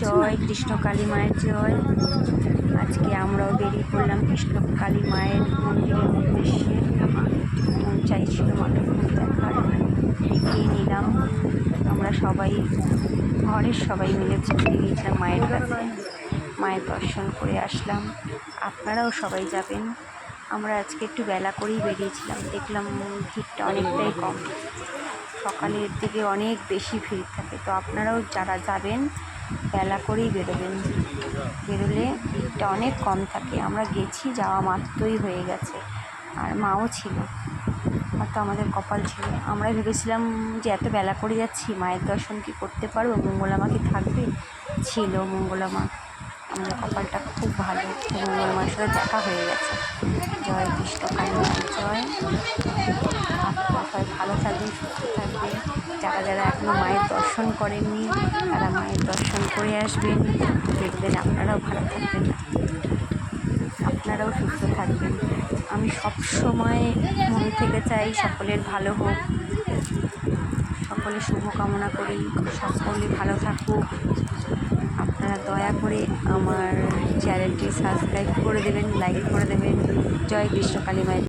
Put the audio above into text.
জয় কৃষ্ণ কালী মায়ের জয়। আজকে আমরাও বেরিয়ে পড়লাম কৃষ্ণ কালী মায়ের মন্দিরের উদ্দেশ্যে। মন চাইছিল মাকে খুব দেখার, দেখিয়ে নিলাম। আমরা সবাই ঘরের সবাই মিলে ঘুরতে গিয়েছিলাম মায়ের কাছে, মায়ের দর্শন করে আসলাম। আপনারাও সবাই যাবেন। আমরা আজকে একটু বেলা করেই বেরিয়েছিলাম, দেখলাম ভিড়টা অনেকটাই কম। সকালের দিকে অনেক বেশি ভিড় থাকে, তো আপনারাও যারা যাবেন বেলা করেই বেরোবেন, বেরোলে ভিড়টা অনেক কম থাকে। আমরা গেছি, যাওয়া মাত্রই হয়ে গেছে, আর মাও ছিল, হয়তো আমাদের কপাল ছিল। আমরা ভেবেছিলাম যে এত বেলা করে যাচ্ছি, মায়ের দর্শন কি করতে পারবো, মঙ্গলা মা কি থাকবে? ছিল মঙ্গলা মা। আমাদের কপালটা খুব ভালো, মঙ্গলা মায়ের সাথে দেখা হয়ে গেছে। জয় কৃষ্ণ কালী মায়ের জয়। আপনারা সবাই ভালো থাকবেন, সুস্থ থাকবেন। যারা যারা এখনও মায়ের দর্শন করেননি তারা মায়ের দর্শন করে আসবেন, দেখবেন আপনারাও ভালো থাকবেন, আপনারাও সুস্থ থাকবেন। আমি সব সময় মন থেকে চাই সকলের ভালো হোক, সকলের শুভকামনা করি, সকলে ভালো থাকুক। আপনারা দয়া করে আমার চ্যানেলটি সাবস্ক্রাইব করে দেবেন, লাইক করে দেবেন। জয় কৃষ্ণ কালী মায়ের।